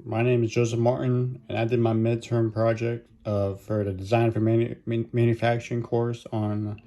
My name is Joseph Martin, and I did my midterm project for the design for manufacturing course on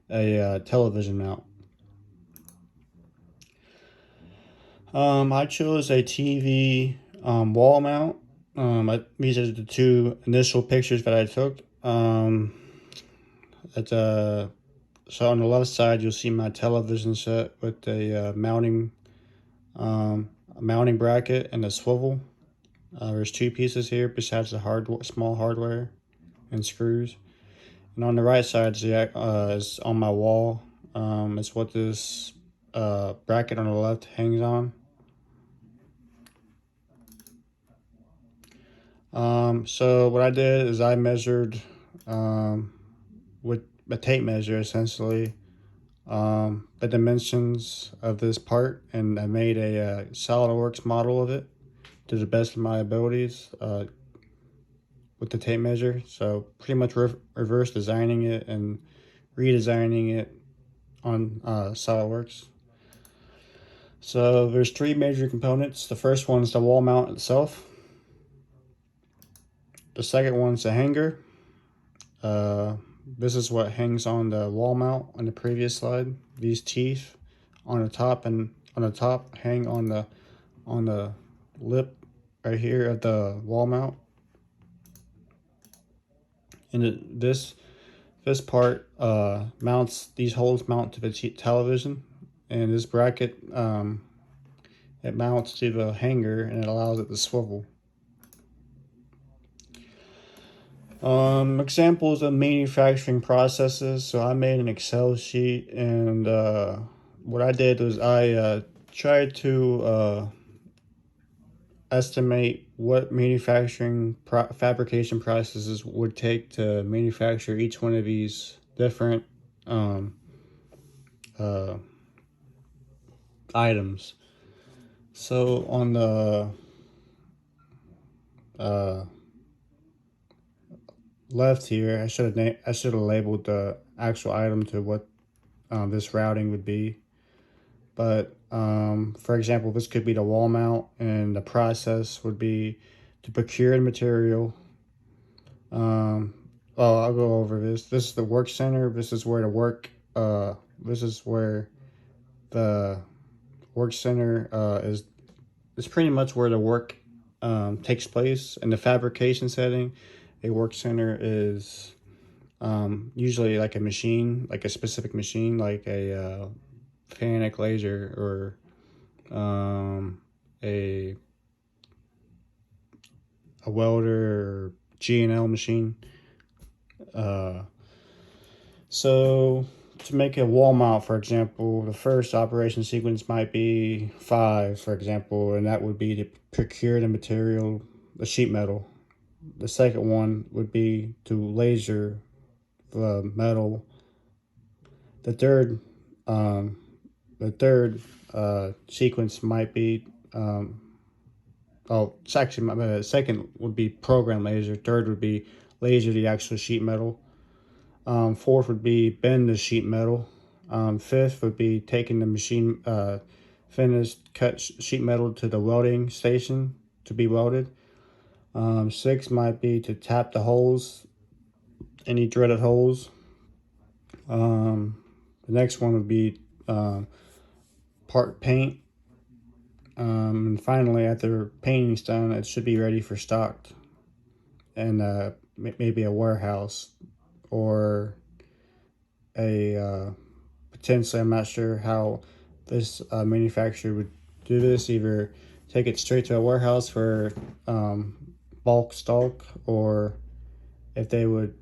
a television mount. I chose a TV wall mount. These are the two initial pictures that I took. At, so on the left side, you'll see my television set with a mounting bracket and a swivel. There's two pieces here besides the small hardware and screws. And on the right side is on my wall. It's what this bracket on the left hangs on. So what I did is I measured with a tape measure essentially the dimensions of this part, and I made a SolidWorks model of it to the best of my abilities with the tape measure. So pretty much reverse designing it and redesigning it on SolidWorks. So there's three major components. The first one is the wall mount itself. The second one's the hanger. This is what hangs on the wall mount on the previous slide. These teeth on the top hang on the lip right here of the wall mount. And this part mounts, these holes mount to the television, and this bracket it mounts to the hanger and it allows it to swivel. Examples of manufacturing processes. So I made an Excel sheet, and what I did was I tried to estimate what fabrication processes would take to manufacture each one of these different items. So on the left here, I should have labeled the actual item to what this routing would be. But for example, this could be the wall mount, and the process would be to procure the material. Well, I'll go over this. This is the work center. This is where the work. This is where the work center is. It's pretty much where the work takes place in the fabrication setting. A work center is usually like a machine, like a specific machine, like a Panic laser or a welder or G&L machine. So to make a wall mount, for example, the first operation sequence might be 5, for example, and that would be to procure the material, the sheet metal. The second one would be to laser the metal. The third sequence might be it's actually the second would be program laser. Third would be laser the actual sheet metal. Fourth would be bend the sheet metal. Fifth would be taking the machine finished cut sheet metal to the welding station to be welded. Six might be to tap the holes, any threaded holes. The next one would be part paint. And finally, after painting's done, it should be ready for stock and maybe a warehouse or a potentially, I'm not sure how this manufacturer would do this, either take it straight to a warehouse for bulk stock, or if they would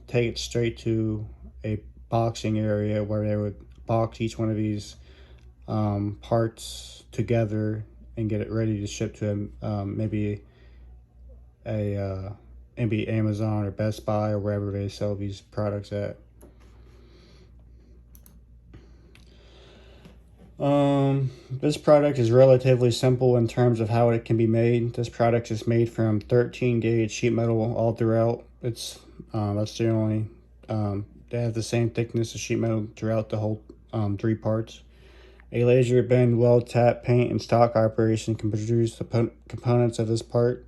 take it straight to a boxing area where they would box each one of these parts together and get it ready to ship to maybe Amazon or Best Buy or wherever they sell these products at. This product is relatively simple in terms of how it can be made. This product is made from 13 gauge sheet metal all throughout. It's that's the only they have the same thickness of sheet metal throughout the whole 3 parts. A laser bend, weld, tap, paint, and stock operation can produce the components of this part.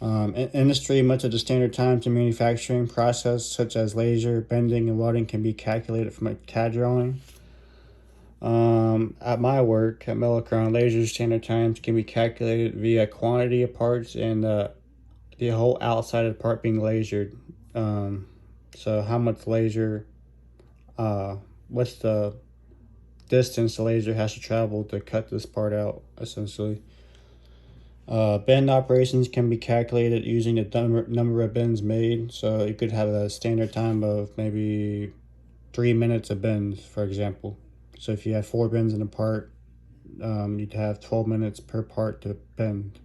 In industry, much of the standard times in manufacturing process, such as laser, bending, and welding, can be calculated from a CAD drawing. At my work at Millicron, laser standard times can be calculated via quantity of parts and the whole outside of the part being lasered. So how much laser, what's the distance the laser has to travel to cut this part out, essentially. Bend operations can be calculated using the number of bends made. So you could have a standard time of maybe 3 minutes of bends, for example. So if you have 4 bends in a part, you'd have 12 minutes per part to bend.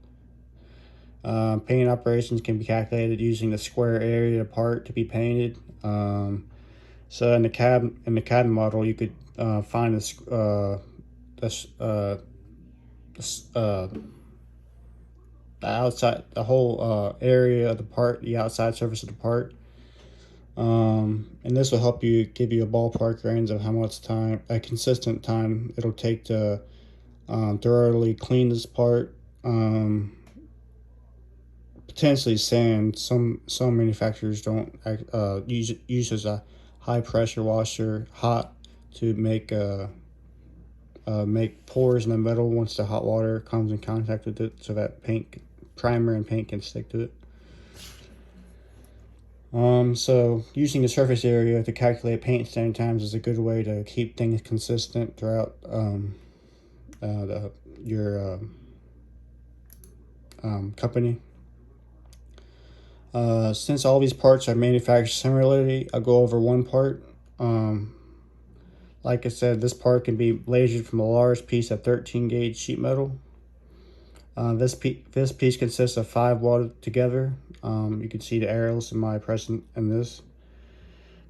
Paint operations can be calculated using the square area of the part to be painted. So in the CAD model, you could find the outside, the whole area of the part, the outside surface of the part. And this will help you give you a ballpark range of how much time, a consistent time it'll take to thoroughly clean this part. Potentially sand. Some manufacturers don't uses a high pressure washer hot to make pores in the metal once the hot water comes in contact with it, so that primer and paint can stick to it. So using the surface area to calculate paint standard times is a good way to keep things consistent throughout your company. Since all these parts are manufactured similarly, I'll go over one part. Like I said, this part can be lasered from a large piece of 13 gauge sheet metal. This piece consists of 5 welded together. You can see the arrows in my present in this.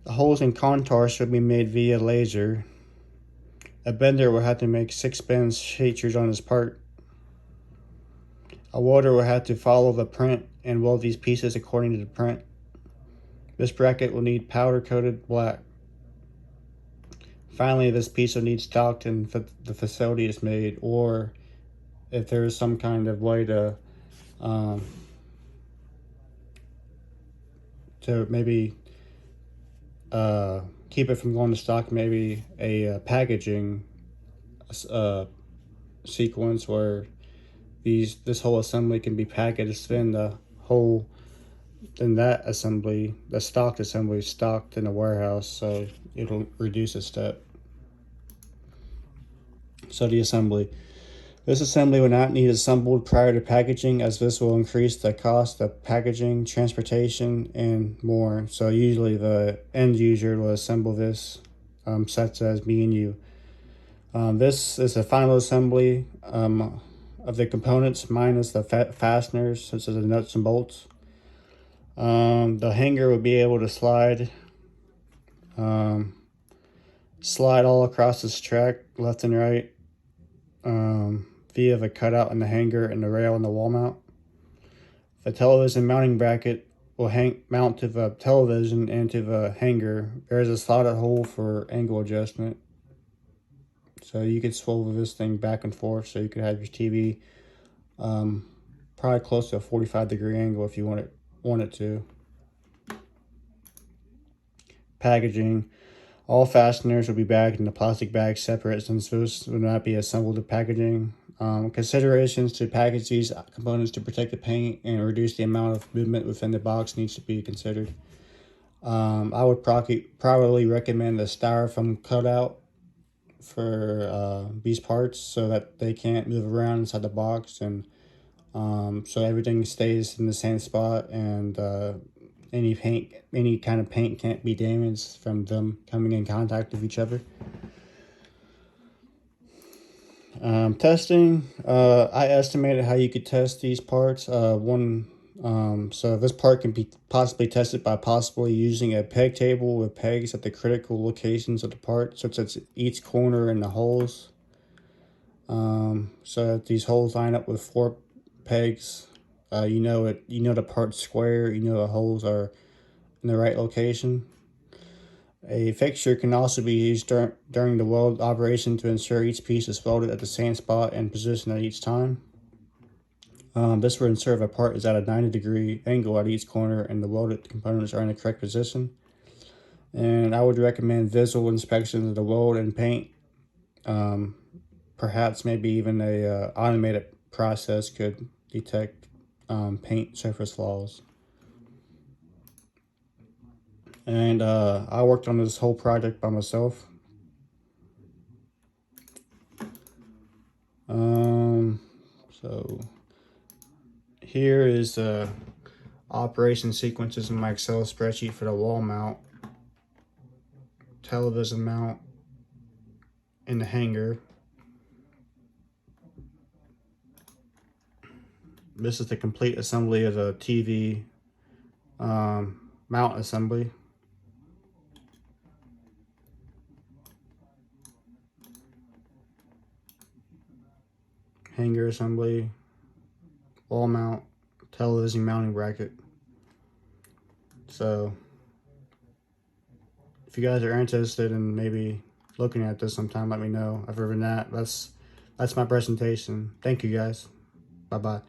The holes and contours should be made via laser. A bender will have to make 6 bends featured on this part. A welder will have to follow the print and weld these pieces according to the print. This bracket will need powder coated black. Finally, this piece will need stocked and the facility is made, or if there is some kind of way to maybe keep it from going to stock, maybe a packaging sequence where this whole assembly can be packaged in that assembly, the stocked assembly, stocked in a warehouse, so it'll reduce a step. So the assembly. This assembly will not need assembled prior to packaging, as this will increase the cost of packaging, transportation, and more. So usually the end user will assemble this, such as me and you. This is the final assembly of the components minus the fasteners, such as the nuts and bolts. The hanger will be able to slide all across this track, left and right, via the cutout in the hanger and the rail and the wall mount. The television mounting bracket will mount to the television and to the hanger. There is a slotted hole for angle adjustment, so you could swivel this thing back and forth, so you could have your TV probably close to a 45-degree angle if you want it to. Packaging. All fasteners will be bagged in a plastic bag separate, since those will not be assembled to packaging. Considerations to package these components to protect the paint and reduce the amount of movement within the box needs to be considered. I would probably recommend a styrofoam cutout for these parts, so that they can't move around inside the box, and so everything stays in the same spot, and any kind of paint can't be damaged from them coming in contact with each other. Testing. I estimated how you could test these parts. So this part can be possibly tested by using a peg table with pegs at the critical locations of the part, such as each corner and the holes. So that these holes line up with 4 pegs. You know the part's square. You know the holes are in the right location. A fixture can also be used during the weld operation to ensure each piece is welded at the same spot and position at each time. This will ensure if a part is at a 90-degree angle at each corner and the welded components are in the correct position. And I would recommend visual inspection of the weld and paint. Perhaps maybe even a automated process could detect paint surface flaws. And I worked on this whole project by myself. So here is the operation sequences in my Excel spreadsheet for the wall mount, television mount, and the hanger. This is the complete assembly of the TV mount assembly. Hanger assembly, wall mount, television mounting bracket. So if you guys are interested in maybe looking at this sometime, let me know. Other than that, that's my presentation. Thank you guys. Bye-bye.